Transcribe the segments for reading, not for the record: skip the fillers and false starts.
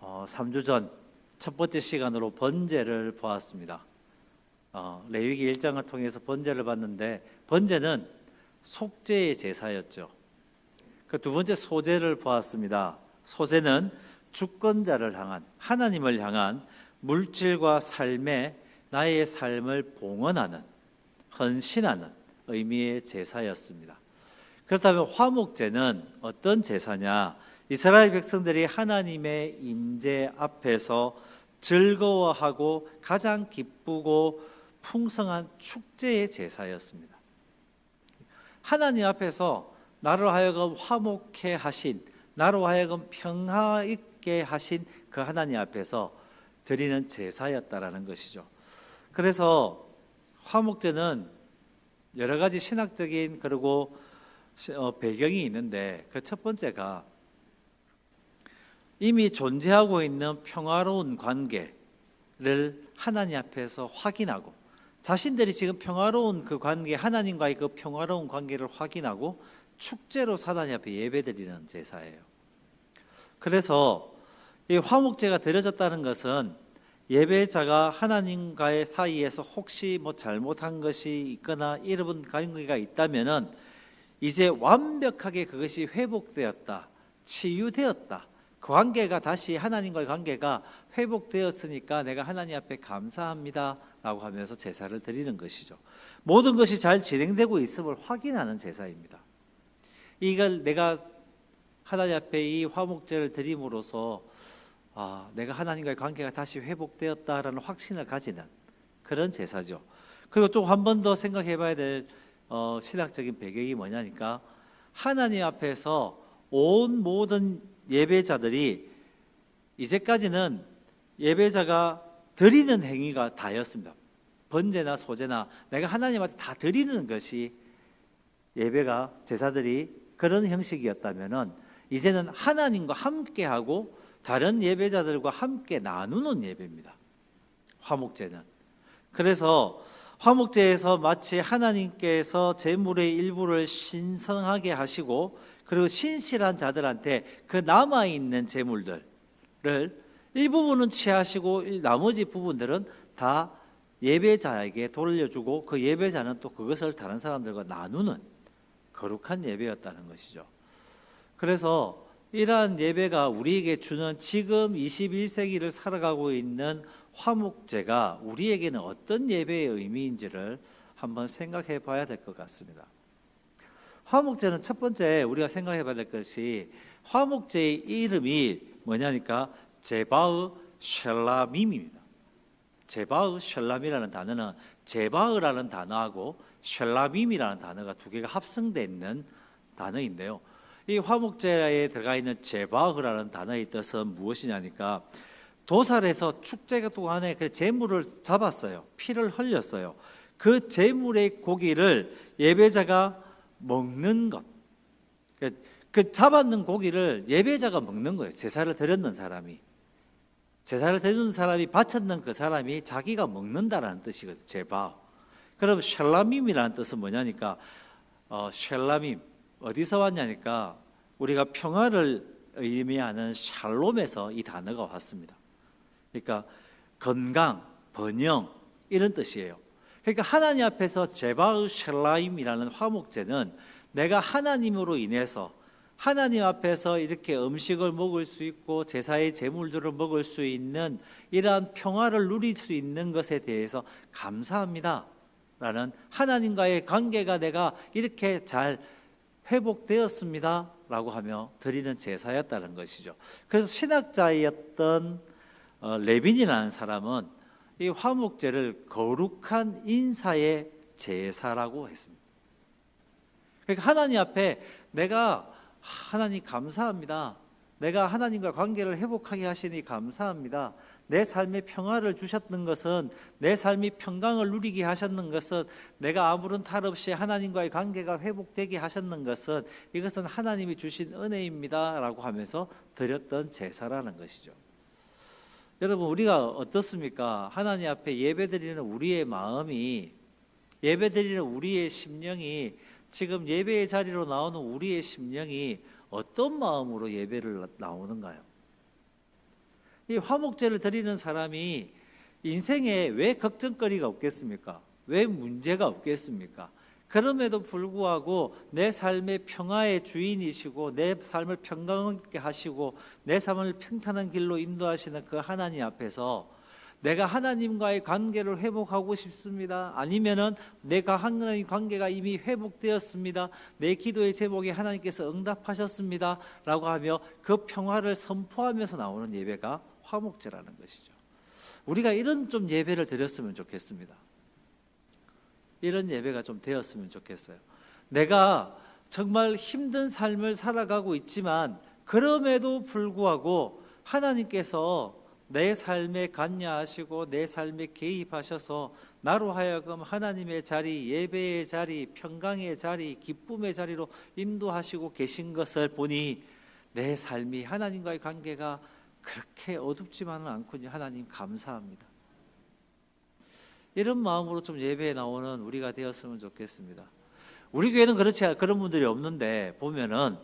3주 전 첫 번째 시간으로 번제를 보았습니다. 레위기 1장을 통해서 번제를 봤는데, 번제는 속죄의 제사였죠. 그 두 번째 소제를 보았습니다. 소제는 주권자를 향한, 하나님을 향한 물질과 삶에 나의 삶을 봉헌하는, 헌신하는 의미의 제사였습니다. 그렇다면 화목제는 어떤 제사냐? 이스라엘 백성들이 하나님의 임재 앞에서 즐거워하고 가장 기쁘고 풍성한 축제의 제사였습니다. 하나님 앞에서 나로 하여금 화목해 하신, 나로 하여금 평화 있게 하신 그 하나님 앞에서 드리는 제사였다라는 것이죠. 그래서 화목제는 여러 가지 신학적인 그리고 배경이 있는데, 그 첫 번째가 이미 존재하고 있는 평화로운 관계를 하나님 앞에서 확인하고, 자신들이 지금 평화로운 그 관계, 하나님과의 그 평화로운 관계를 확인하고 축제로 하나님 앞에 예배드리는 제사예요. 그래서 이 화목제가 드려졌다는 것은 예배자가 하나님과의 사이에서 혹시 잘못한 것이 있거나 잃어본 관계가 있다면은 이제 완벽하게 그것이 회복되었다, 치유되었다, 그 관계가 다시 하나님과의 관계가 회복되었으니까 내가 하나님 앞에 감사합니다 라고 하면서 제사를 드리는 것이죠. 모든 것이 잘 진행되고 있음을 확인하는 제사입니다. 이걸 내가 하나님 앞에 이 화목제를 드림으로써 내가 하나님과의 관계가 다시 회복되었다라는 확신을 가지는 그런 제사죠. 그리고 또 한 번 더 생각해 봐야 될 신학적인 배경이 뭐냐니까, 하나님 앞에서 온 모든 예배자들이 이제까지는 예배자가 드리는 행위가 다였습니다. 번제나 소제나 내가 하나님한테 다 드리는 것이 예배가, 제사들이 그런 형식이었다면은 이제는 하나님과 함께하고 다른 예배자들과 함께 나누는 예배입니다, 화목제는. 그래서 화목제에서 마치 하나님께서 제물의 일부를 신성하게 하시고, 그리고 신실한 자들한테 그 남아있는 제물들을 일부분은 취하시고 나머지 부분들은 다 예배자에게 돌려주고, 그 예배자는 또 그것을 다른 사람들과 나누는 거룩한 예배였다는 것이죠. 그래서 이러한 예배가 우리에게 주는 지금 21세기를 살아가고 있는 화목제가 우리에게는 어떤 예배의 의미인지를 한번 생각해 봐야 될 것 같습니다. 화목제는 첫 번째 우리가 생각해 봐야 될 것이, 화목제의 이름이 뭐냐니까 제바흐 쉘라밈입니다. 제바흐 쉘람이라는 단어는 제바흐라는 단어하고 쉘라밈이라는 단어가 두 개가 합성되어 있는 단어인데요, 이 화목제에 들어가 있는 제바흐라는 단어의 뜻은 무엇이냐니까, 도살에서 축제 동안에 그 제물을 잡았어요. 피를 흘렸어요. 그 제물의 고기를 예배자가 먹는 것, 그 잡았는 고기를 예배자가 먹는 거예요. 제사를 드렸는 사람이, 제사를 드리는 사람이 바쳤는 그 사람이 자기가 먹는다라는 뜻이거든요, 제바. 그럼 샬라밈이라는 뜻은 뭐냐니까, 샬라밈 어디서 왔냐니까, 우리가 평화를 의미하는 샬롬에서 이 단어가 왔습니다. 그러니까 건강, 번영 이런 뜻이에요. 그러니까 하나님 앞에서 제바흐 샬라임이라는 화목제는 내가 하나님으로 인해서 하나님 앞에서 이렇게 음식을 먹을 수 있고 제사의 제물들을 먹을 수 있는 이러한 평화를 누릴 수 있는 것에 대해서 감사합니다 라는, 하나님과의 관계가 내가 이렇게 잘 회복되었습니다 라고 하며 드리는 제사였다는 것이죠. 그래서 신학자였던 레빈이라는 사람은 이 화목제를 거룩한 인사의 제사라고 했습니다. 그러니까 하나님 앞에 내가 하나님 감사합니다, 내가 하나님과 관계를 회복하게 하시니 감사합니다, 내 삶에 평화를 주셨는 것은, 내 삶이 평강을 누리게 하셨는 것은, 내가 아무런 탈 없이 하나님과의 관계가 회복되게 하셨는 것은 이것은 하나님이 주신 은혜입니다 라고 하면서 드렸던 제사라는 것이죠. 여러분, 우리가 어떻습니까? 하나님 앞에 예배드리는 우리의 마음이, 예배드리는 우리의 심령이, 지금 예배의 자리로 나오는 우리의 심령이 어떤 마음으로 예배를 나오는가요? 이 화목제를 드리는 사람이 인생에 왜 걱정거리가 없겠습니까? 왜 문제가 없겠습니까? 그럼에도 불구하고 내 삶의 평화의 주인이시고 내 삶을 평강하게 하시고 내 삶을 평탄한 길로 인도하시는 그 하나님 앞에서 내가 하나님과의 관계를 회복하고 싶습니다. 아니면은 내가 하나님 관계가 이미 회복되었습니다. 내 기도의 제목에 하나님께서 응답하셨습니다. 라고 하며 그 평화를 선포하면서 나오는 예배가 화목제라는 것이죠. 우리가 이런 좀 예배를 드렸으면 좋겠습니다. 이런 예배가 좀 되었으면 좋겠어요. 내가 정말 힘든 삶을 살아가고 있지만 그럼에도 불구하고 하나님께서 내 삶에 관여하시고 내 삶에 개입하셔서 나로 하여금 하나님의 자리, 예배의 자리, 평강의 자리, 기쁨의 자리로 인도하시고 계신 것을 보니 내 삶이 하나님과의 관계가 그렇게 어둡지만은 않군요. 하나님 감사합니다. 이런 마음으로 좀 예배에 나오는 우리가 되었으면 좋겠습니다. 우리 교회는 그런 분들이 없는데 보면은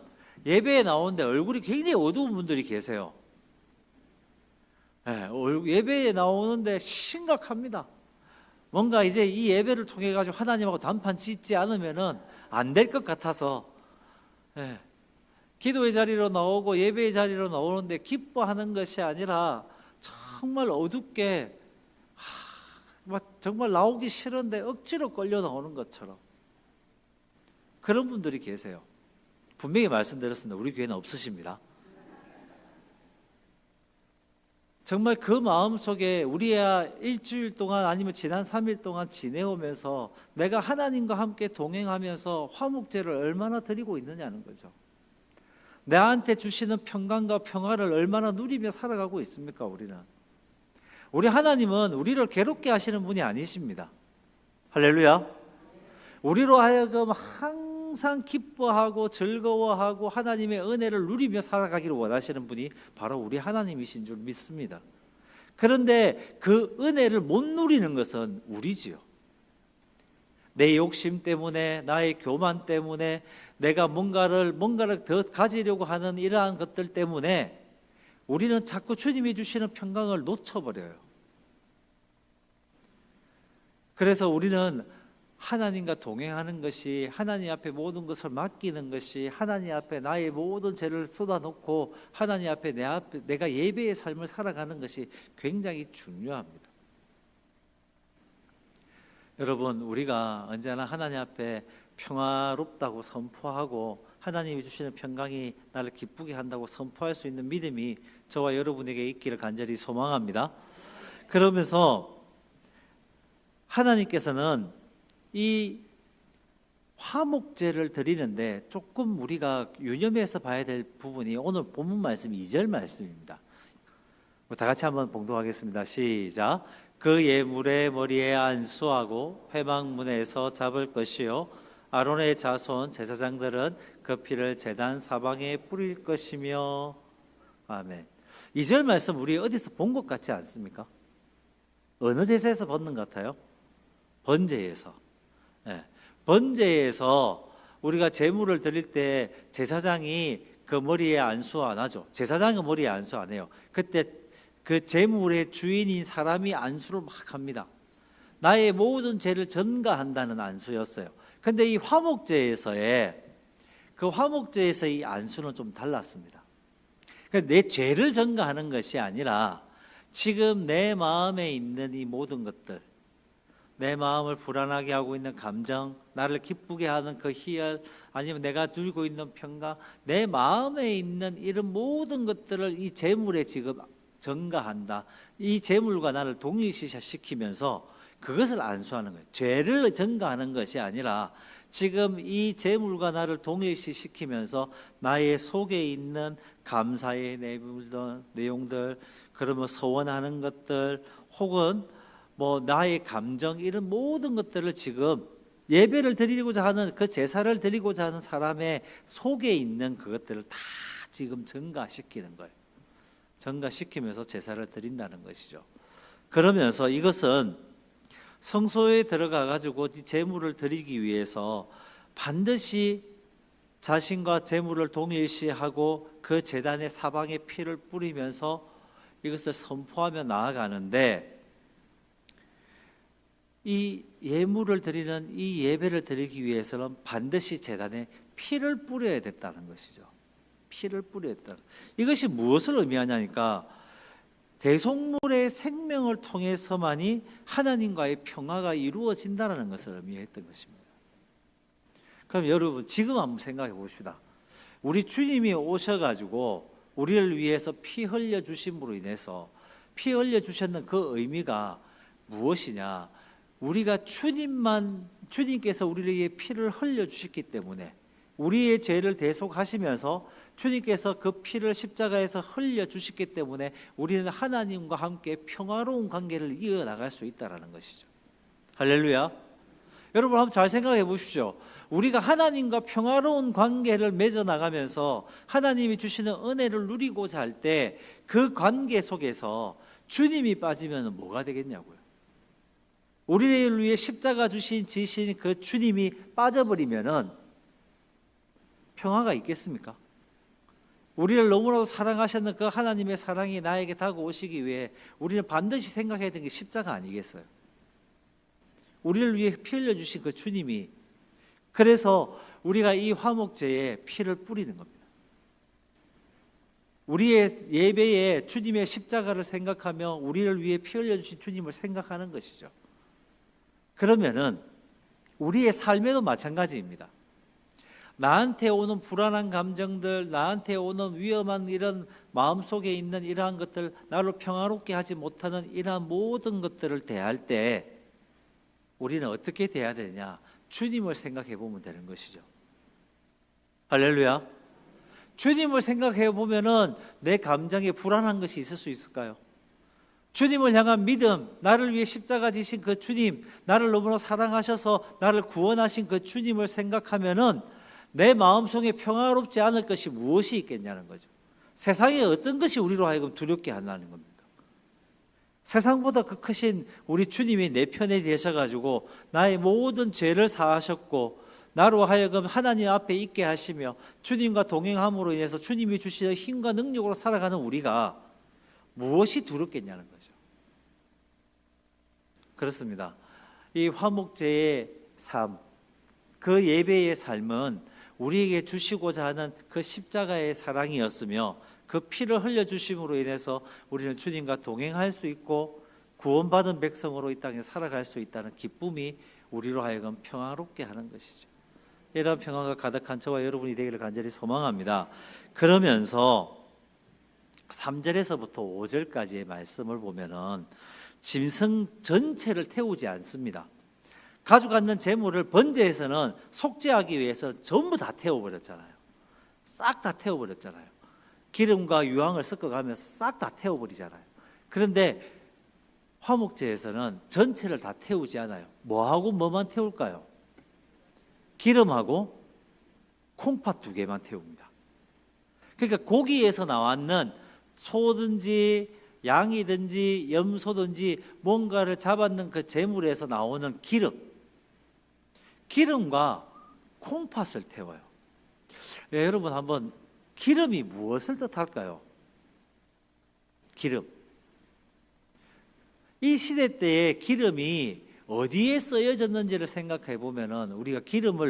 예배에 나오는데 얼굴이 굉장히 어두운 분들이 계세요. 예배에 나오는데 심각합니다. 뭔가 이제 이 예배를 통해 가지고 하나님하고 단판 짓지 않으면은 안 될 것 같아서 기도의 자리로 나오고 예배의 자리로 나오는데 기뻐하는 것이 아니라 정말 어둡게 정말 나오기 싫은데 억지로 끌려 나오는 것처럼 그런 분들이 계세요. 분명히 말씀드렸습니다. 우리 교회는 없으십니다. 정말 그 마음속에 우리야 일주일 동안 아니면 지난 3일 동안 지내오면서 내가 하나님과 함께 동행하면서 화목제를 얼마나 드리고 있느냐는 거죠. 나한테 주시는 평강과 평화를 얼마나 누리며 살아가고 있습니까? 우리 하나님은 우리를 괴롭게 하시는 분이 아니십니다. 할렐루야. 우리로 하여금 항상 기뻐하고 즐거워하고 하나님의 은혜를 누리며 살아가기를 원하시는 분이 바로 우리 하나님이신 줄 믿습니다. 그런데 그 은혜를 못 누리는 것은 우리지요. 내 욕심 때문에, 나의 교만 때문에, 내가 뭔가를 더 가지려고 하는 이러한 것들 때문에 우리는 자꾸 주님이 주시는 평강을 놓쳐버려요. 그래서 우리는 하나님과 동행하는 것이, 하나님 앞에 모든 것을 맡기는 것이, 하나님 앞에 나의 모든 죄를 쏟아놓고 하나님 앞에 내가 예배의 삶을 살아가는 것이 굉장히 중요합니다. 여러분, 우리가 언제나 하나님 앞에 평화롭다고 선포하고 하나님이 주시는 평강이 나를 기쁘게 한다고 선포할 수 있는 믿음이 저와 여러분에게 있기를 간절히 소망합니다. 그러면서 하나님께서는 이 화목제를 드리는데 조금 우리가 유념해서 봐야 될 부분이 오늘 본문 말씀 2절 말씀입니다. 다 같이 한번 봉독하겠습니다. 시작. 그 예물의 머리에 안수하고 회막문에서 잡을 것이요 아론의 자손 제사장들은 그 피를 제단 사방에 뿌릴 것이며. 아멘. 2절 말씀 우리 어디서 본 것 같지 않습니까? 어느 제사에서 받는 것 같아요? 번제에서. 번제에서 우리가 제물을 드릴 때 제사장이 그 머리에 안수 안 하죠. 제사장은 머리에 안수 안 해요. 그때 그 제물의 주인인 사람이 안수를 막 합니다. 나의 모든 죄를 전가한다는 안수였어요. 근데 이 화목제에서의 이 안수는 좀 달랐습니다. 내 죄를 전가하는 것이 아니라 지금 내 마음에 있는 이 모든 것들, 내 마음을 불안하게 하고 있는 감정, 나를 기쁘게 하는 그 희열, 아니면 내가 들고 있는 평강, 내 마음에 있는 이런 모든 것들을 이 제물에 지금 전가한다. 이 제물과 나를 동일시시키면서 그것을 안수하는 거예요. 죄를 전가하는 것이 아니라 지금 이 제물과 나를 동일시시키면서 나의 속에 있는 감사의 내용들, 그러면 서원하는 것들, 혹은 나의 감정, 이런 모든 것들을 지금 예배를 드리고자 하는, 그 제사를 드리고자 하는 사람의 속에 있는 그것들을 다 지금 전가시키는 거예요. 전가시키면서 제사를 드린다는 것이죠. 그러면서 이것은 성소에 들어가 가지고 제물을 드리기 위해서 반드시 자신과 제물을 동일시하고 그 제단의 사방에 피를 뿌리면서 이것을 선포하며 나아가는데, 이 예물을 드리는 이 예배를 드리기 위해서는 반드시 제단에 피를 뿌려야 됐다는 것이죠. 피를 뿌려야 됐다. 이것이 무엇을 의미하냐니까, 대속물의 생명을 통해서만이 하나님과의 평화가 이루어진다는 것을 의미했던 것입니다. 그럼 여러분 지금 한번 생각해 보십시다. 우리 주님이 오셔가지고 우리를 위해서 피 흘려 주심으로 인해서 피 흘려 주셨는 그 의미가 무엇이냐? 우리가 주님께서 우리에게 피를 흘려 주셨기 때문에, 우리의 죄를 대속하시면서 주님께서 그 피를 십자가에서 흘려 주셨기 때문에 우리는 하나님과 함께 평화로운 관계를 이어나갈 수 있다는 것이죠. 할렐루야. 여러분 한번 잘 생각해 보십시오. 우리가 하나님과 평화로운 관계를 맺어나가면서 하나님이 주시는 은혜를 누리고자 할 때, 그 관계 속에서 주님이 빠지면 뭐가 되겠냐고요. 우리를 위해 십자가 지신 그 주님이 빠져버리면은 평화가 있겠습니까? 우리를 너무나도 사랑하셨는 그 하나님의 사랑이 나에게 다가오시기 위해 우리는 반드시 생각해야 되는 게 십자가 아니겠어요? 우리를 위해 피 흘려주신 그 주님이, 그래서 우리가 이 화목제에 피를 뿌리는 겁니다. 우리의 예배에 주님의 십자가를 생각하며 우리를 위해 피 흘려주신 주님을 생각하는 것이죠. 그러면은 우리의 삶에도 마찬가지입니다. 나한테 오는 불안한 감정들, 나한테 오는 위험한 이런 마음속에 있는 이러한 것들, 나를 평화롭게 하지 못하는 이러한 모든 것들을 대할 때 우리는 어떻게 대해야 되냐? 주님을 생각해 보면 되는 것이죠. 할렐루야. 주님을 생각해 보면은 내 감정에 불안한 것이 있을 수 있을까요? 주님을 향한 믿음, 나를 위해 십자가 지신 그 주님, 나를 너무나 사랑하셔서 나를 구원하신 그 주님을 생각하면은 내 마음속에 평화롭지 않을 것이 무엇이 있겠냐는 거죠. 세상에 어떤 것이 우리로 하여금 두렵게 한다는 겁니까? 세상보다 그 크신 우리 주님이 내 편에 계셔가지고 나의 모든 죄를 사하셨고 나로 하여금 하나님 앞에 있게 하시며 주님과 동행함으로 인해서 주님이 주시는 힘과 능력으로 살아가는 우리가 무엇이 두렵겠냐는 거죠. 그렇습니다. 이 화목제의 삶, 그 예배의 삶은 우리에게 주시고자 하는 그 십자가의 사랑이었으며, 그 피를 흘려주심으로 인해서 우리는 주님과 동행할 수 있고 구원받은 백성으로 이 땅에 살아갈 수 있다는 기쁨이 우리로 하여금 평화롭게 하는 것이죠. 이런 평화가 가득한 저와 여러분이 되기를 간절히 소망합니다. 그러면서 3절에서부터 5절까지의 말씀을 보면은 짐승 전체를 태우지 않습니다. 가져갔는 재물을 번제에서는 속죄하기 위해서 전부 다 태워버렸잖아요. 싹 다 태워버렸잖아요. 기름과 유황을 섞어가면서 싹 다 태워버리잖아요. 그런데 화목제에서는 전체를 다 태우지 않아요. 뭐하고 뭐만 태울까요? 기름하고 콩팥 2개만 태웁니다. 그러니까 고기에서 나왔는 소든지 양이든지 염소든지 뭔가를 잡았는 그 재물에서 나오는 기름과 콩팥을 태워요. 네, 여러분 한번 기름이 무엇을 뜻할까요? 기름. 이 시대 때에 기름이 어디에 쓰여졌는지를 생각해 보면은 우리가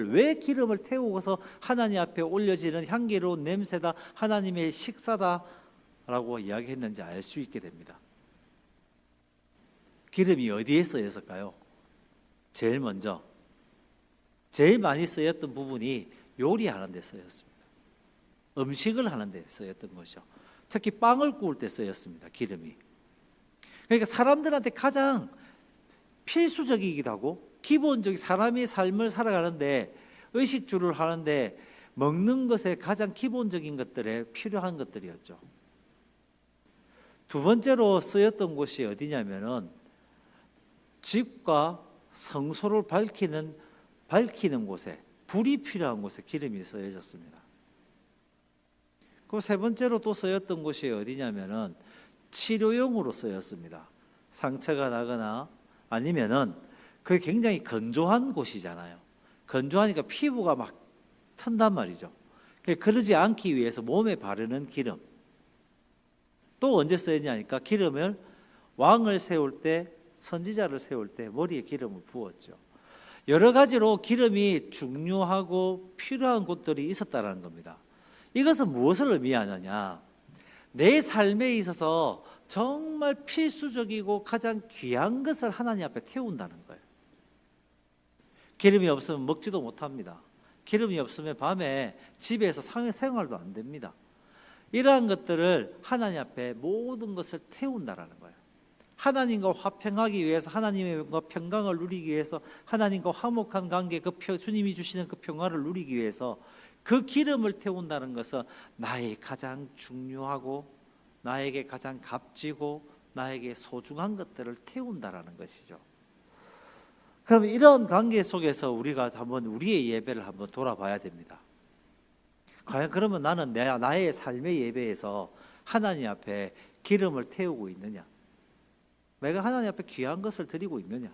왜 기름을 태우고서 하나님 앞에 올려지는 향기로운 냄새다, 하나님의 식사다라고 이야기했는지 알 수 있게 됩니다. 기름이 어디에 쓰였을까요? 제일 많이 쓰였던 부분이 요리하는 데 쓰였습니다. 음식을 하는 데 쓰였던 것이죠. 특히 빵을 구울 때 쓰였습니다. 기름이. 그러니까 사람들한테 가장 필수적이기도 하고 기본적인 사람의 삶을 살아가는데 의식주를 하는데 먹는 것에 가장 기본적인 것들에 필요한 것들이었죠. 두 번째로 쓰였던 곳이 어디냐면은 집과 성소를 밝히는 곳에, 불이 필요한 곳에 기름이 쓰여졌습니다. 그 세 번째로 또 쓰였던 곳이 어디냐면은 치료용으로 쓰였습니다. 상처가 나거나 아니면은 그게 굉장히 건조한 곳이잖아요. 건조하니까 피부가 막 튼단 말이죠. 그러지 않기 위해서 몸에 바르는 기름. 또 언제 쓰였냐니까 기름을 왕을 세울 때, 선지자를 세울 때 머리에 기름을 부었죠. 여러 가지로 기름이 중요하고 필요한 곳들이 있었다는 겁니다. 이것은 무엇을 의미하느냐? 내 삶에 있어서 정말 필수적이고 가장 귀한 것을 하나님 앞에 태운다는 거예요. 기름이 없으면 먹지도 못합니다. 기름이 없으면 밤에 집에서 생활도 안 됩니다. 이러한 것들을 하나님 앞에 모든 것을 태운다라는 거예요. 하나님과 화평하기 위해서, 하나님과 평강을 누리기 위해서, 하나님과 화목한 관계, 주님이 주시는 그 평화를 누리기 위해서 그 기름을 태운다는 것은 나의 가장 중요하고 나에게 가장 값지고 나에게 소중한 것들을 태운다라는 것이죠. 그럼 이런 관계 속에서 우리가 한번 우리의 예배를 한번 돌아봐야 됩니다. 과연 그러면 나는 나의 삶의 예배에서 하나님 앞에 기름을 태우고 있느냐? 내가 하나님 앞에 귀한 것을 드리고 있느냐?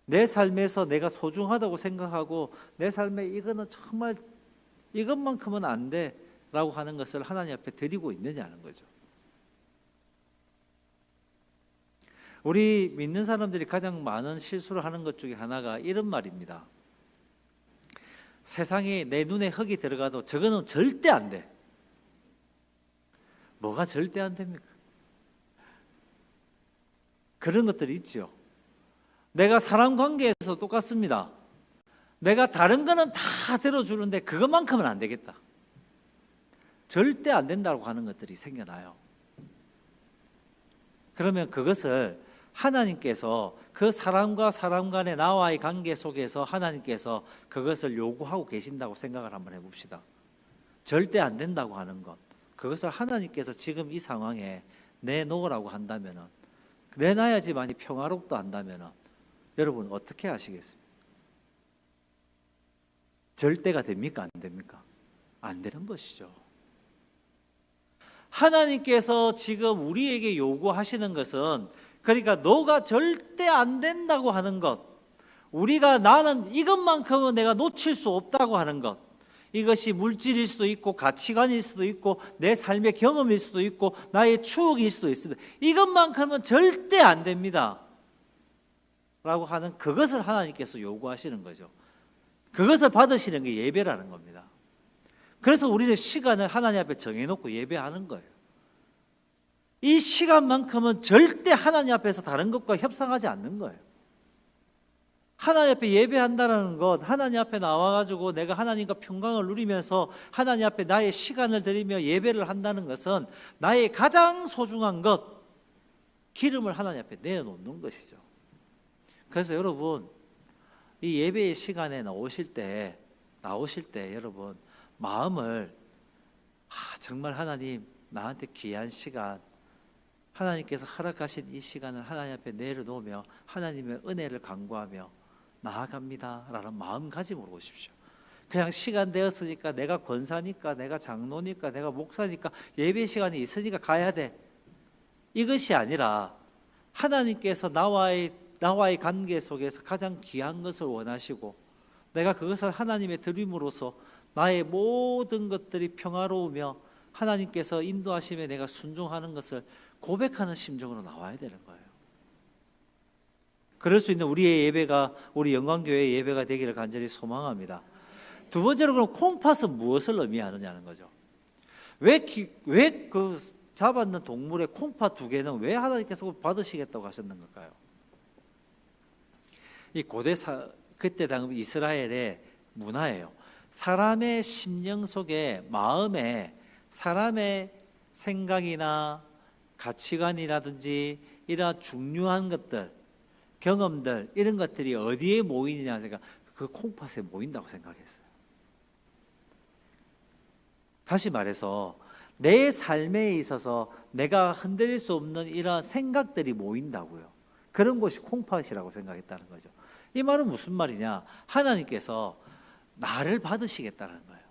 내 삶에서 내가 소중하다고 생각하고 내 삶에 이거는 정말 이것만큼은 안 돼 라고 하는 것을 하나님 앞에 드리고 있느냐는 거죠. 우리 믿는 사람들이 가장 많은 실수를 하는 것 중에 하나가 이런 말입니다. 세상에 내 눈에 흙이 들어가도 저거는 절대 안 돼. 뭐가 절대 안 됩니까? 그런 것들이 있죠. 내가 사람 관계에서 똑같습니다. 내가 다른 거는 다 들어주는데 그것만큼은 안 되겠다. 절대 안 된다고 하는 것들이 생겨나요. 그러면 그것을 하나님께서 그 사람과 사람 간의 나와의 관계 속에서 하나님께서 그것을 요구하고 계신다고 생각을 한번 해봅시다. 절대 안 된다고 하는 것, 그것을 하나님께서 지금 이 상황에 내놓으라고 한다면, 내놔야지만이 평화롭다 한다면 여러분 어떻게 하시겠습니까? 절대가 됩니까? 안 됩니까? 안 되는 것이죠. 하나님께서 지금 우리에게 요구하시는 것은, 그러니까 너가 절대 안 된다고 하는 것, 우리가 나는 이것만큼은 내가 놓칠 수 없다고 하는 것, 이것이 물질일 수도 있고 가치관일 수도 있고 내 삶의 경험일 수도 있고 나의 추억일 수도 있습니다. 이것만큼은 절대 안 됩니다 라고 하는 그것을 하나님께서 요구하시는 거죠. 그것을 받으시는 게 예배라는 겁니다. 그래서 우리는 시간을 하나님 앞에 정해놓고 예배하는 거예요. 이 시간만큼은 절대 하나님 앞에서 다른 것과 협상하지 않는 거예요. 하나님 앞에 예배한다는 것, 하나님 앞에 나와가지고 내가 하나님과 평강을 누리면서 하나님 앞에 나의 시간을 드리며 예배를 한다는 것은 나의 가장 소중한 것, 기름을 하나님 앞에 내어놓는 것이죠. 그래서 여러분, 이 예배의 시간에 나오실 때 여러분 마음을 정말 하나님 나한테 귀한 시간, 하나님께서 허락하신 이 시간을 하나님 앞에 내려놓으며 하나님의 은혜를 간구하며 나아갑니다 라는 마음가짐으로 오십시오. 그냥 시간 되었으니까, 내가 권사니까, 내가 장로니까, 내가 목사니까, 예배 시간이 있으니까 가야 돼, 이것이 아니라 하나님께서 나와의 관계 속에서 가장 귀한 것을 원하시고 내가 그것을 하나님의 드림으로서 나의 모든 것들이 평화로우며 하나님께서 인도하심에 내가 순종하는 것을 고백하는 심정으로 나와야 되는 거예요. 그럴 수 있는 우리의 예배가, 우리 영광교회의 예배가 되기를 간절히 소망합니다. 두 번째로, 그럼 콩팥은 무엇을 의미하느냐는 거죠. 왜 그 잡았는 동물의 콩팥 2개는 왜 하나님께서 받으시겠다고 하셨는 걸까요? 이 그때 당시 이스라엘의 문화예요. 사람의 심령 속에, 마음에 사람의 생각이나 가치관이라든지 이러한 중요한 것들, 경험들, 이런 것들이 어디에 모이느냐, 제가 그 콩팥에 모인다고 생각했어요. 다시 말해서 내 삶에 있어서 내가 흔들릴 수 없는 이러한 생각들이 모인다고요. 그런 곳이 콩팥이라고 생각했다는 거죠. 이 말은 무슨 말이냐? 하나님께서 나를 받으시겠다는 거예요.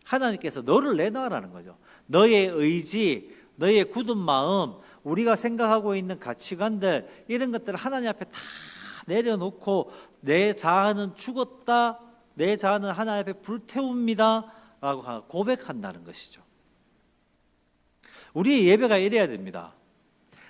하나님께서 너를 내놔라는 거죠. 너의 의지, 너의 굳은 마음, 우리가 생각하고 있는 가치관들, 이런 것들을 하나님 앞에 다 내려놓고 내 자아는 죽었다, 내 자아는 하나님 앞에 불태웁니다 라고 고백한다는 것이죠. 우리의 예배가 이래야 됩니다.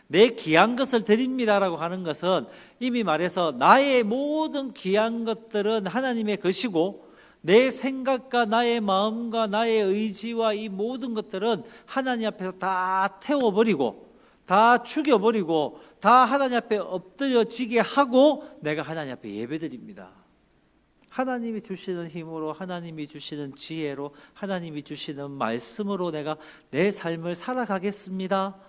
내 귀한 것을 드립니다라고 하는 것은 이미 말해서 나의 모든 귀한 것들은 하나님의 것이고 내 생각과 나의 마음과 나의 의지와 이 모든 것들은 하나님 앞에서 다 태워버리고 다 죽여버리고 다 하나님 앞에 엎드려지게 하고 내가 하나님 앞에 예배드립니다. 하나님이 주시는 힘으로, 하나님이 주시는 지혜로, 하나님이 주시는 말씀으로 내가 내 삶을 살아가겠습니다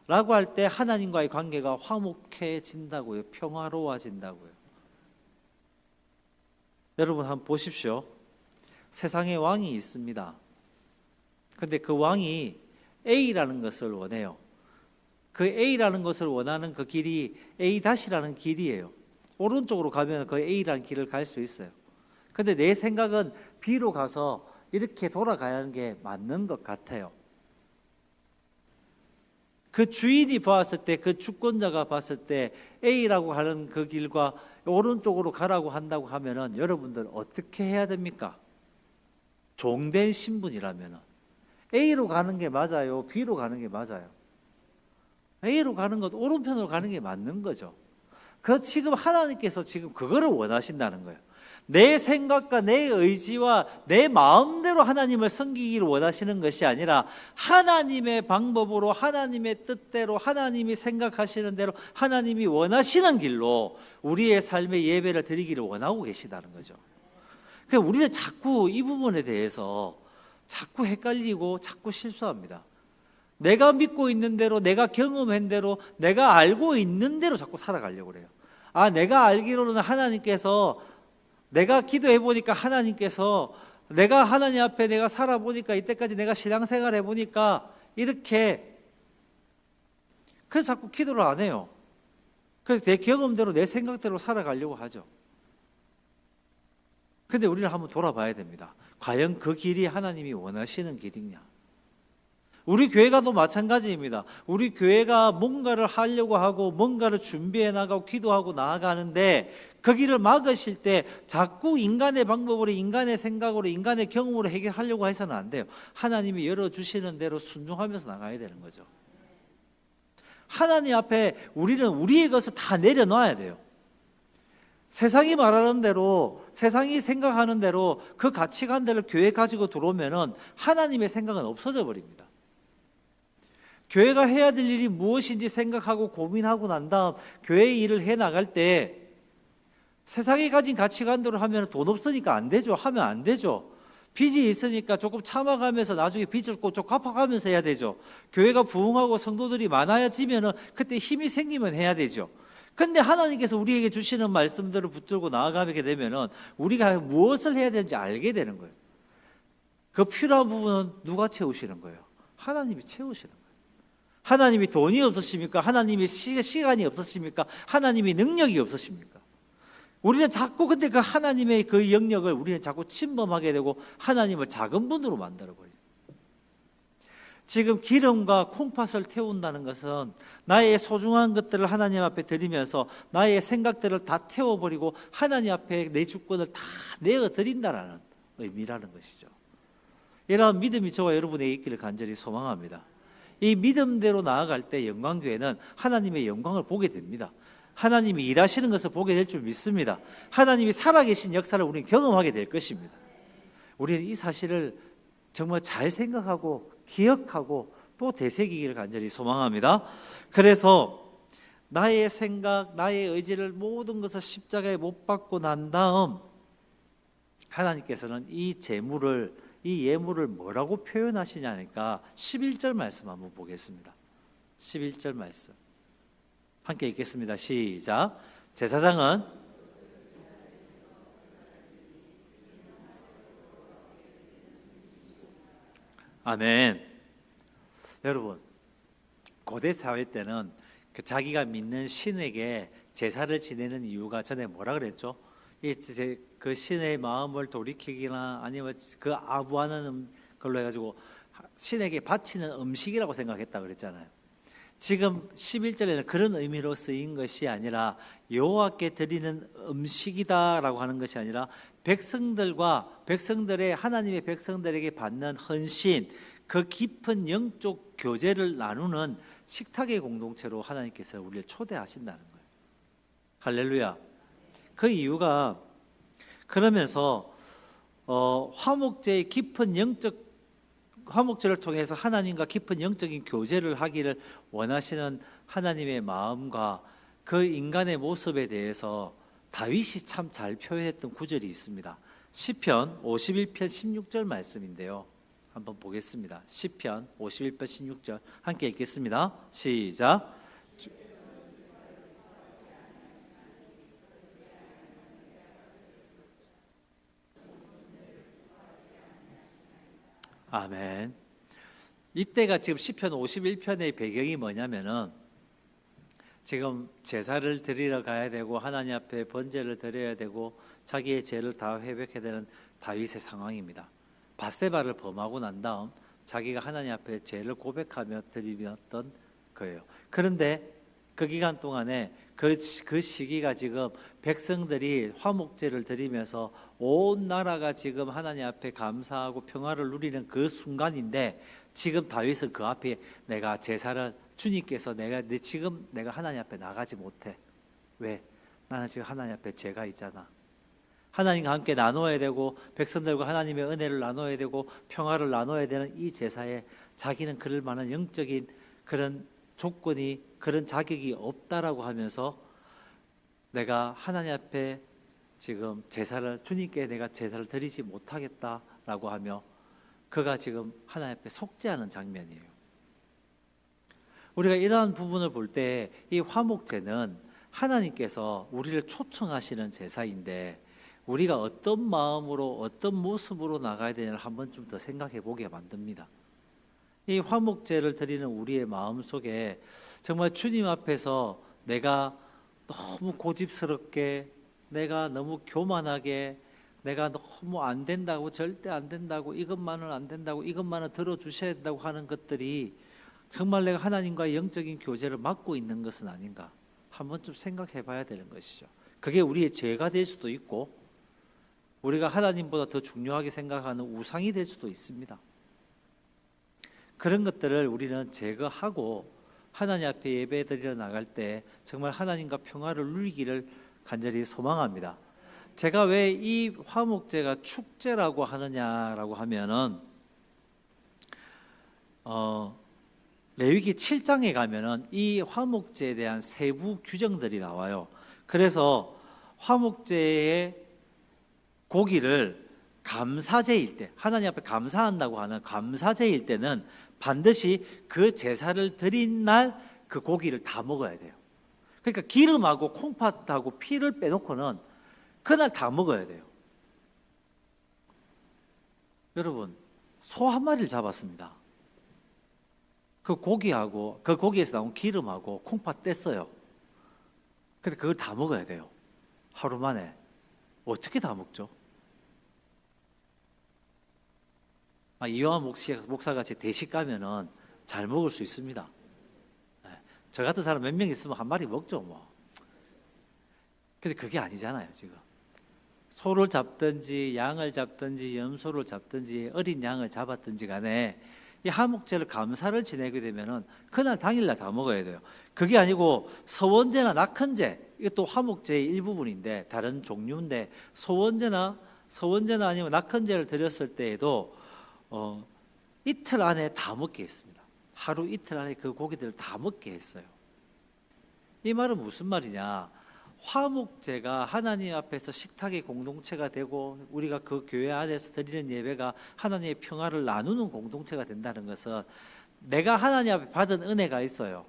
라고 할 때 하나님과의 관계가 화목해진다고요. 평화로워진다고요. 여러분 한번 보십시오. 세상에 왕이 있습니다. 그런데 그 왕이 A라는 것을 원해요. 그 A라는 것을 원하는 그 길이 A-라는 길이에요. 오른쪽으로 가면 그 A라는 길을 갈 수 있어요. 근데 내 생각은 B로 가서 이렇게 돌아가야 하는 게 맞는 것 같아요. 그 주인이 봤을 때, 그 주권자가 봤을 때 A라고 하는 그 길과 오른쪽으로 가라고 한다고 하면은 여러분들 어떻게 해야 됩니까? 종된 신분이라면은 A로 가는 게 맞아요? B로 가는 게 맞아요? A로 가는 것, 오른편으로 가는 게 맞는 거죠. 그 지금 하나님께서 지금 그거를 원하신다는 거예요. 내 생각과 내 의지와 내 마음대로 하나님을 섬기기를 원하시는 것이 아니라 하나님의 방법으로, 하나님의 뜻대로, 하나님이 생각하시는 대로, 하나님이 원하시는 길로 우리의 삶의 예배를 드리기를 원하고 계시다는 거죠. 그러니까 우리는 자꾸 이 부분에 대해서 자꾸 헷갈리고 자꾸 실수합니다. 내가 믿고 있는 대로, 내가 경험한 대로, 내가 알고 있는 대로 자꾸 살아가려고 그래요. 내가 알기로는 하나님께서, 내가 기도해 보니까 하나님께서, 내가 하나님 앞에 내가 살아보니까, 이때까지 내가 신앙생활 해보니까 이렇게, 그래서 자꾸 기도를 안 해요. 그래서 내 경험대로, 내 생각대로 살아가려고 하죠. 근데 우리는 한번 돌아봐야 됩니다. 과연 그 길이 하나님이 원하시는 길이냐? 우리 교회가 또 마찬가지입니다. 우리 교회가 뭔가를 하려고 하고 뭔가를 준비해 나가고 기도하고 나아가는데 그 길을 막으실 때 자꾸 인간의 방법으로, 인간의 생각으로, 인간의 경험으로 해결하려고 해서는 안 돼요. 하나님이 열어주시는 대로 순종하면서 나가야 되는 거죠. 하나님 앞에 우리는 우리의 것을 다 내려놔야 돼요. 세상이 말하는 대로, 세상이 생각하는 대로 그 가치관들을 교회에 가지고 들어오면은 하나님의 생각은 없어져 버립니다. 교회가 해야 될 일이 무엇인지 생각하고 고민하고 난 다음 교회 일을 해 나갈 때 세상이 가진 가치관대로 하면 돈 없으니까 안 되죠. 하면 안 되죠. 빚이 있으니까 조금 참아가면서 나중에 빚을 꼭 갚아가면서 해야 되죠. 교회가 부흥하고 성도들이 많아지면은 그때 힘이 생기면 해야 되죠. 근데 하나님께서 우리에게 주시는 말씀들을 붙들고 나아가게 되면은 우리가 무엇을 해야 되는지 알게 되는 거예요. 그 필요한 부분은 누가 채우시는 거예요? 하나님이 채우시는 거예요. 하나님이 돈이 없으십니까? 하나님이 시간이 없으십니까? 하나님이 능력이 없으십니까? 우리는 자꾸 근데 그 하나님의 그 영역을 우리는 자꾸 침범하게 되고 하나님을 작은 분으로 만들어버려요. 지금 기름과 콩팥을 태운다는 것은 나의 소중한 것들을 하나님 앞에 드리면서 나의 생각들을 다 태워버리고 하나님 앞에 내 주권을 다 내어드린다는 의미라는 것이죠. 이러한 믿음이 저와 여러분에게 있기를 간절히 소망합니다. 이 믿음대로 나아갈 때 영광교회는 하나님의 영광을 보게 됩니다. 하나님이 일하시는 것을 보게 될 줄 믿습니다. 하나님이 살아계신 역사를 우리는 경험하게 될 것입니다. 우리는 이 사실을 정말 잘 생각하고 기억하고 또 되새기기를 간절히 소망합니다. 그래서 나의 생각, 나의 의지를 모든 것을 십자가에 못 박고 난 다음 하나님께서는 이 재물을, 이 예물을 뭐라고 표현하시냐니까 11절 말씀 한번 보겠습니다. 11절 말씀 함께 읽겠습니다. 시작. 제사장은 아멘. 여러분, 고대 사회 때는 그 자기가 믿는 신에게 제사를 지내는 이유가 전에 뭐라 그랬죠? 그 신의 마음을 돌이키기나 아니면 그 아부하는 걸로 해가지고 신에게 바치는 음식이라고 생각했다 그랬잖아요. 지금 11절에는 그런 의미로 쓰인 것이 아니라 여호와께 드리는 음식이다라고 하는 것이 아니라 백성들의 하나님의 백성들에게 받는 헌신, 그 깊은 영적 교제를 나누는 식탁의 공동체로 하나님께서 우리를 초대하신다는 거예요. 할렐루야. 그 이유가 그러면서 화목제의 깊은 화목제를 통해서 하나님과 깊은 영적인 교제를 하기를 원하시는 하나님의 마음과 그 인간의 모습에 대해서 다윗이 참 잘 표현했던 구절이 있습니다. 시편 51편 16절 말씀인데요. 한번 보겠습니다. 시편 51편 16절 함께 읽겠습니다. 시작. 아멘. 이때가 지금 시편 51편의 배경이 뭐냐면은 지금 제사를 드리러 가야 되고 하나님 앞에 번제를 드려야 되고 자기의 죄를 다 회복해야 되는 다윗의 상황입니다. 밧세바를 범하고 난 다음 자기가 하나님 앞에 죄를 고백하며 드리던 거예요. 그런데 그 기간 동안에 그 시기가 지금 백성들이 화목제를 드리면서 온 나라가 지금 하나님 앞에 감사하고 평화를 누리는 그 순간인데 지금 다윗은 그 앞에 내가 제사를 주님께서 내가 하나님 앞에 나가지 못해. 왜? 나는 지금 하나님 앞에 죄가 있잖아. 하나님과 함께 나눠야 되고 백성들과 하나님의 은혜를 나눠야 되고 평화를 나눠야 되는 이 제사에 자기는 그럴 만한 영적인 그런 조건이 그런 자격이 없다라고 하면서 내가 하나님 앞에 지금 주님께 내가 제사를 드리지 못하겠다라고 하며 그가 지금 하나님 앞에 속죄하는 장면이에요. 우리가 이러한 부분을 볼 때 이 화목제는 하나님께서 우리를 초청하시는 제사인데 우리가 어떤 마음으로 어떤 모습으로 나가야 되냐를 한번 좀 더 생각해 보게 만듭니다. 이 화목제를 드리는 우리의 마음 속에 정말 주님 앞에서 내가 너무 고집스럽게, 내가 너무 교만하게, 내가 너무 안 된다고, 절대 안 된다고, 이것만은 안 된다고, 이것만은 들어주셔야 된다고 하는 것들이 정말 내가 하나님과의 영적인 교제를 막고 있는 것은 아닌가 한번 좀 생각해 봐야 되는 것이죠. 그게 우리의 죄가 될 수도 있고 우리가 하나님보다 더 중요하게 생각하는 우상이 될 수도 있습니다. 그런 것들을 우리는 제거하고 하나님 앞에 예배드리러 나갈 때 정말 하나님과 평화를 누리기를 간절히 소망합니다. 제가 왜 이 화목제가 축제라고 하느냐라고 하면은 레위기 7장에 가면은 이 화목제에 대한 세부 규정들이 나와요. 그래서 화목제의 고기를 감사제일 때, 하나님 앞에 감사한다고 하는 감사제일 때는 반드시 그 제사를 드린 날 그 고기를 다 먹어야 돼요. 그러니까 기름하고 콩팥하고 피를 빼놓고는 그날 다 먹어야 돼요. 여러분, 소 한 마리를 잡았습니다. 그 고기하고 그 고기에서 나온 기름하고 콩팥 뗐어요. 근데 그걸 다 먹어야 돼요. 하루 만에. 어떻게 다 먹죠? 이완 목사같이 대식 가면은 잘 먹을 수 있습니다. 저 같은 사람 몇 명 있으면 한 마리 먹죠 뭐. 근데 그게 아니잖아요 지금. 소를 잡든지 양을 잡든지 염소를 잡든지 어린 양을 잡았든지 간에 이 화목제를 감사를 지내게 되면은 그날 당일날 다 먹어야 돼요. 그게 아니고 서원제나 낙헌제, 이것도 화목제의 일부분인데 다른 종류인데 서원제나 아니면 낙헌제를 드렸을 때에도 이틀 안에 다 먹게 했습니다. 하루 이틀 안에 그 고기들을 다 먹게 했어요. 이 말은 무슨 말이냐? 화목제가 하나님 앞에서 식탁의 공동체가 되고 우리가 그 교회 안에서 드리는 예배가 하나님의 평화를 나누는 공동체가 된다는 것은 내가 하나님 앞에 받은 은혜가 있어요.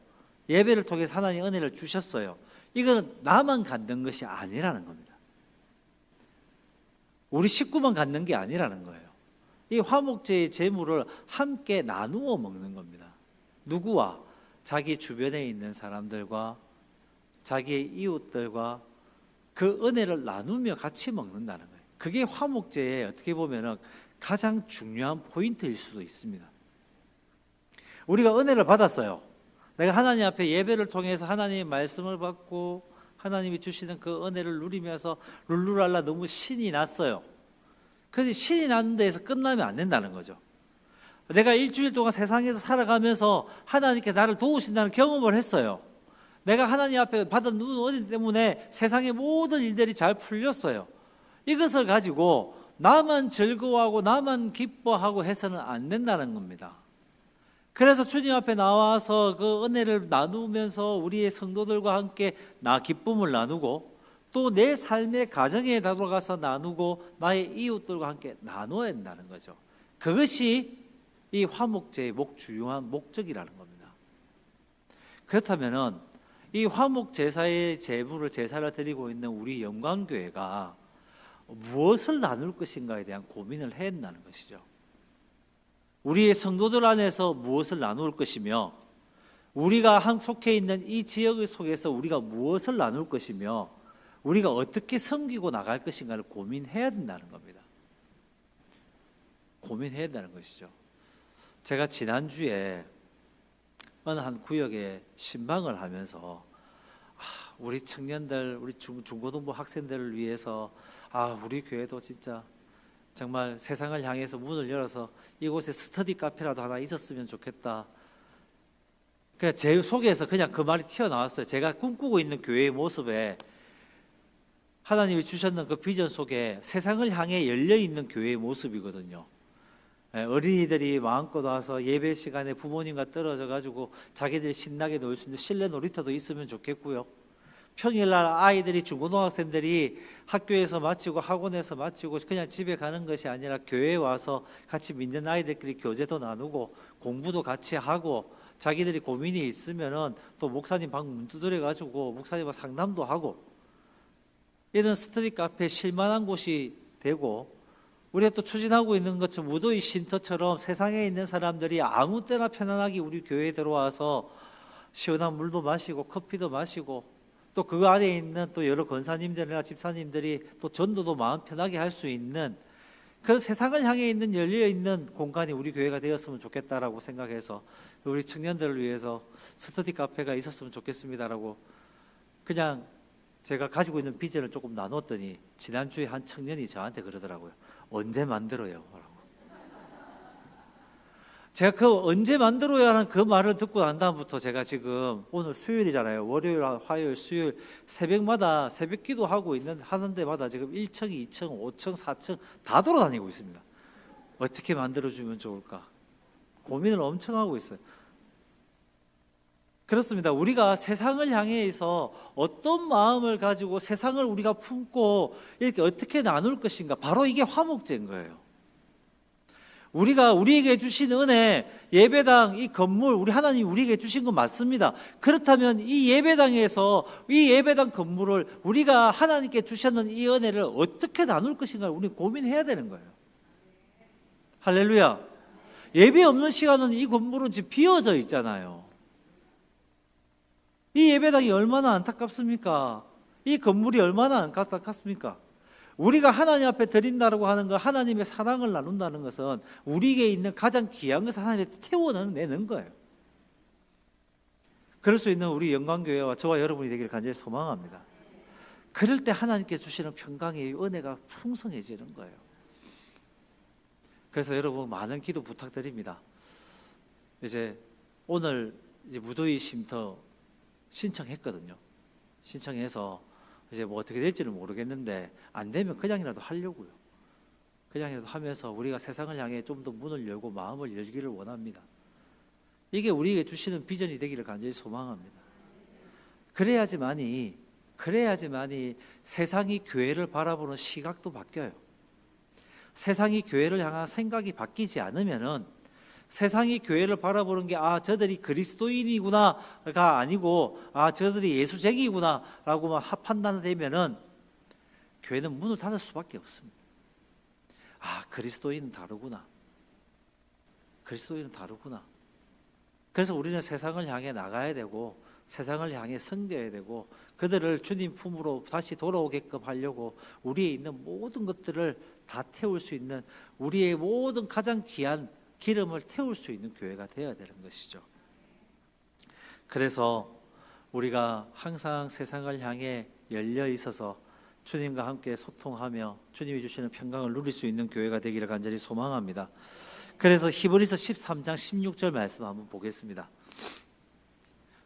예배를 통해서 하나님 은혜를 주셨어요. 이건 나만 갖는 것이 아니라는 겁니다. 우리 식구만 갖는 게 아니라는 거예요. 이 화목제의 제물을 함께 나누어 먹는 겁니다. 누구와? 자기 주변에 있는 사람들과 자기의 이웃들과 그 은혜를 나누며 같이 먹는다는 거예요. 그게 화목제의 어떻게 보면 가장 중요한 포인트일 수도 있습니다. 우리가 은혜를 받았어요. 내가 하나님 앞에 예배를 통해서 하나님의 말씀을 받고 하나님이 주시는 그 은혜를 누리면서 룰루랄라 너무 신이 났어요. 그런데 신이 나는 데에서 끝나면 안 된다는 거죠. 내가 일주일 동안 세상에서 살아가면서 하나님께 나를 도우신다는 경험을 했어요. 내가 하나님 앞에 받은 은혜 때문에 세상의 모든 일들이 잘 풀렸어요. 이것을 가지고 나만 즐거워하고 나만 기뻐하고 해서는 안 된다는 겁니다. 그래서 주님 앞에 나와서 그 은혜를 나누면서 우리의 성도들과 함께 기쁨을 나누고 또 내 삶의 가정에 들어가서 나누고 나의 이웃들과 함께 나눠야 된다는 거죠. 그것이 이 화목제의 주요한 목적이라는 겁니다. 그렇다면은 이 화목제사의 제사를 드리고 있는 우리 영광교회가 무엇을 나눌 것인가에 대한 고민을 해야 한다는 것이죠. 우리의 성도들 안에서 무엇을 나눌 것이며 우리가 속해 있는 이 지역 속에서 우리가 무엇을 나눌 것이며 우리가 어떻게 섬기고 나갈 것인가를 고민해야 된다는 겁니다. 고민해야 된다는 것이죠. 제가 지난주에 어느 한 구역에 신방을 하면서 우리 청년들, 우리 중고등부 학생들을 위해서 우리 교회도 진짜 정말 세상을 향해서 문을 열어서 이곳에 스터디 카페라도 하나 있었으면 좋겠다. 그냥 제 속에서 그냥 그 말이 튀어나왔어요. 제가 꿈꾸고 있는 교회의 모습에 하나님이 주셨는 그 비전 속에 세상을 향해 열려있는 교회의 모습이거든요. 어린이들이 마음껏 와서 예배 시간에 부모님과 떨어져 가지고 자기들이 신나게 놀 수 있는 실내 놀이터도 있으면 좋겠고요. 평일날 아이들이 중고등학생들이 학교에서 마치고 학원에서 마치고 그냥 집에 가는 것이 아니라 교회에 와서 같이 믿는 아이들끼리 교제도 나누고 공부도 같이 하고 자기들이 고민이 있으면은 또 목사님 방 문 두드려 가지고 목사님과 상담도 하고 이런 스터디 카페 실만한 곳이 되고 우리가 또 추진하고 있는 것처럼 무도의 쉼터처럼 세상에 있는 사람들이 아무 때나 편안하게 우리 교회에 들어와서 시원한 물도 마시고 커피도 마시고 또 그 안에 있는 또 여러 권사님들이나 집사님들이 또 전도도 마음 편하게 할 수 있는 그런 세상을 향해 있는 열려있는 공간이 우리 교회가 되었으면 좋겠다라고 생각해서 우리 청년들을 위해서 스터디 카페가 있었으면 좋겠습니다라고 그냥 제가 가지고 있는 비전을 조금 나눴더니 지난주에 한 청년이 저한테 그러더라고요. 언제 만들어요? 라고. 제가 그 언제 만들어야 하는 그 말을 듣고 난 다음부터 제가 지금 오늘 수요일이잖아요. 월요일, 화요일, 수요일 새벽마다 새벽 기도하고 하는 데마다 지금 1층, 2층, 5층, 4층 다 돌아다니고 있습니다. 어떻게 만들어주면 좋을까? 고민을 엄청 하고 있어요. 그렇습니다. 우리가 세상을 향해서 어떤 마음을 가지고 세상을 우리가 품고 이렇게 어떻게 나눌 것인가? 바로 이게 화목제인 거예요. 우리가 우리에게 주신 은혜, 예배당, 이 건물, 우리 하나님이 우리에게 주신 건 맞습니다. 그렇다면 이 예배당에서 이 예배당 건물을 우리가 하나님께 주셨는 이 은혜를 어떻게 나눌 것인가 우리 고민해야 되는 거예요. 할렐루야. 예배 없는 시간은 이 건물은 지금 비어져 있잖아요. 이 예배당이 얼마나 안타깝습니까? 이 건물이 얼마나 안타깝습니까? 우리가 하나님 앞에 드린다고 하는 것, 하나님의 사랑을 나눈다는 것은 우리에게 있는 가장 귀한 것을 하나님께 태워내는 거예요. 그럴 수 있는 우리 영광교회와 저와 여러분이 되기를 간절히 소망합니다. 그럴 때 하나님께 주시는 평강의 은혜가 풍성해지는 거예요. 그래서 여러분 많은 기도 부탁드립니다. 이제 오늘 무더위 쉼터 신청했거든요. 신청해서 이제 뭐 어떻게 될지는 모르겠는데 안 되면 그냥이라도 하려고요. 그냥이라도 하면서 우리가 세상을 향해 좀 더 문을 열고 마음을 열기를 원합니다. 이게 우리에게 주시는 비전이 되기를 간절히 소망합니다. 그래야지만이 세상이 교회를 바라보는 시각도 바뀌어요. 세상이 교회를 향한 생각이 바뀌지 않으면은 세상이 교회를 바라보는 게 저들이 그리스도인이구나가 아니고 저들이 예수쟁이구나라고만 판단되면은 교회는 문을 닫을 수밖에 없습니다. 그리스도인은 다르구나. 그리스도인은 다르구나. 그래서 우리는 세상을 향해 나가야 되고 세상을 향해 섬겨야 되고 그들을 주님 품으로 다시 돌아오게끔 하려고 우리에 있는 모든 것들을 다 태울 수 있는 우리의 모든 가장 귀한 기름을 태울 수 있는 교회가 되어야 되는 것이죠. 그래서 우리가 항상 세상을 향해 열려 있어서 주님과 함께 소통하며 주님이 주시는 평강을 누릴 수 있는 교회가 되기를 간절히 소망합니다. 그래서 히브리서 13장 16절 말씀 한번 보겠습니다.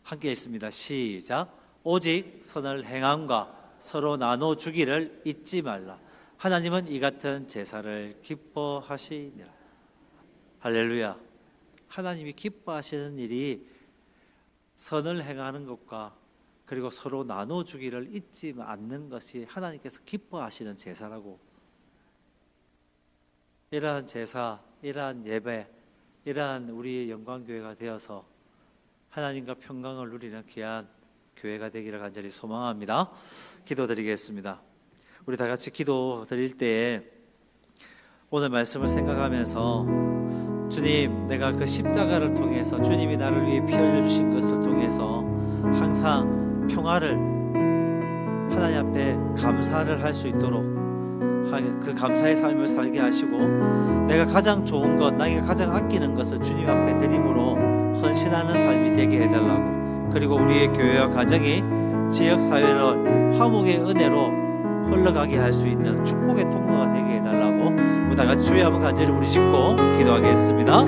함께 읽습니다. 시작. 오직 선을 행함과 서로 나눠주기를 잊지 말라. 하나님은 이 같은 제사를 기뻐하시니라. 할렐루야. 하나님이 기뻐하시는 일이 선을 행하는 것과 그리고 서로 나눠주기를 잊지 않는 것이 하나님께서 기뻐하시는 제사라고. 이러한 제사, 이러한 예배, 이러한 우리의 영광교회가 되어서 하나님과 평강을 누리는 귀한 교회가 되기를 간절히 소망합니다. 기도드리겠습니다. 우리 다 같이 기도 드릴 때에 오늘 말씀을 생각하면서 주님, 내가 그 십자가를 통해서 주님이 나를 위해 피 흘려주신 것을 통해서 항상 평화를 하나님 앞에 감사를 할 수 있도록 그 감사의 삶을 살게 하시고 내가 가장 좋은 것, 내가 가장 아끼는 것을 주님 앞에 드림으로 헌신하는 삶이 되게 해달라고. 그리고 우리의 교회와 가정이 지역사회를 화목의 은혜로 흘러가게 할 수 있는 축복의 통로가 되게 해달라고 우리 다 같이 주여 한번 간절히 부르짖고 기도하겠습니다.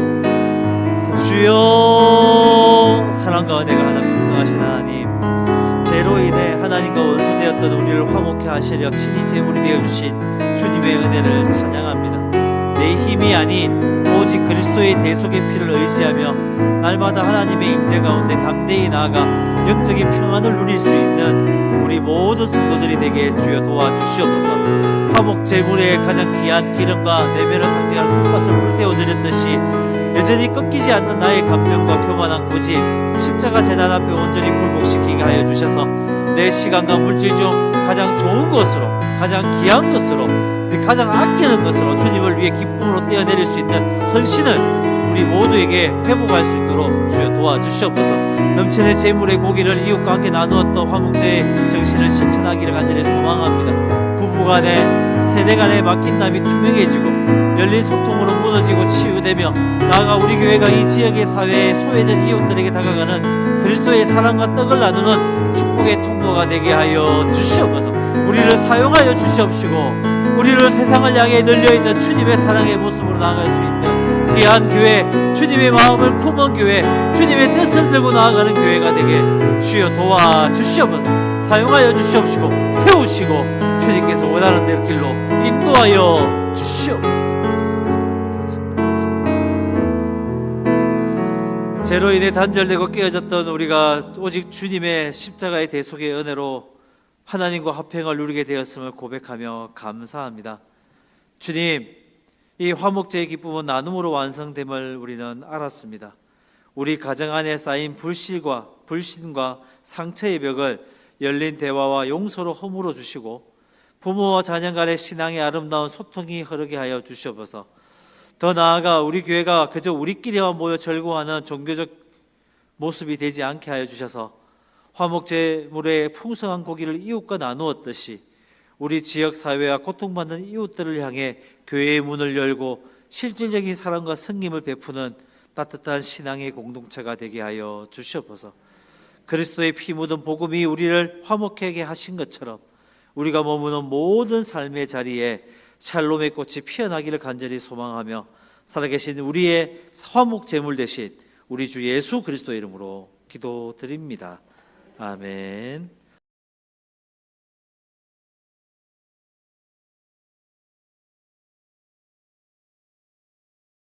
주여, 사랑과 은혜가 하나 풍성하신 하나님, 죄로 인해 하나님과 원수되었던 우리를 화목케 하시려 친히 제물이 되어주신 주님의 은혜를 찬양합니다. 내 힘이 아닌 오직 그리스도의 대속의 피를 의지하며 날마다 하나님의 임재 가운데 담대히 나아가 영적인 평안을 누릴 수 있는 우리 모든 성도들이 되게 주여 도와주시옵소서. 화목 제물의 가장 귀한 기름과 내면을 상징하는 콩팥을 불태워드렸듯이 여전히 꺾이지 않는 나의 감정과 교만한 고집, 십자가 제단 앞에 온전히 굴복시키게 하여 주셔서 내 시간과 물질 중 가장 좋은 것으로, 가장 귀한 것으로, 가장 아끼는 것으로 주님을 위해 기쁨으로 떼어내릴 수 있는 헌신을 우리 모두에게 회복할 수 있도록 주여 도와주시옵소서. 넘치는 제물의 고기를 이웃과 함께 나누었던 화목제의 정신을 실천하기를 간절히 소망합니다. 부부간에, 세대간에 맡긴남이 투명해지고 열린 소통으로 무너지고 치유되며 나아가 우리 교회가 이 지역의 사회에 소외된 이웃들에게 다가가는 그리스도의 사랑과 떡을 나누는 축복의 통로가 되게 하여 주시옵소서. 우리를 사용하여 주시옵시고 우리를 세상을 향해 널려있는 주님의 사랑의 모습으로 나아갈 수 있는 귀한 교회, 주님의 마음을 품은 교회, 주님의 뜻을 들고 나아가는 교회가 되게 주여 도와주시옵소서. 사용하여 주시옵시고 세우시고 주님께서 원하는 대로 길로 인도하여 주시옵소서. 죄로 인해 단절되고 깨어졌던 우리가 오직 주님의 십자가의 대속의 은혜로 하나님과 화평을 누리게 되었음을 고백하며 감사합니다. 주님, 이 화목제의 기쁨은 나눔으로 완성됨을 우리는 알았습니다. 우리 가정 안에 쌓인 불신과 상처의 벽을 열린 대화와 용서로 허물어 주시고 부모와 자녀 간의 신앙의 아름다운 소통이 흐르게 하여 주시옵소서. 더 나아가 우리 교회가 그저 우리끼리만 모여 절구하는 종교적 모습이 되지 않게 하여 주셔서 화목제물의 풍성한 고기를 이웃과 나누었듯이 우리 지역 사회와 고통받는 이웃들을 향해 교회의 문을 열고 실질적인 사랑과 섬김을 베푸는 따뜻한 신앙의 공동체가 되게 하여 주시옵소서. 그리스도의 피 묻은 복음이 우리를 화목하게 하신 것처럼 우리가 머무는 모든 삶의 자리에 샬롬의 꽃이 피어나기를 간절히 소망하며 살아계신 우리의 화목제물 대신 우리 주 예수 그리스도 이름으로 기도드립니다. 아멘.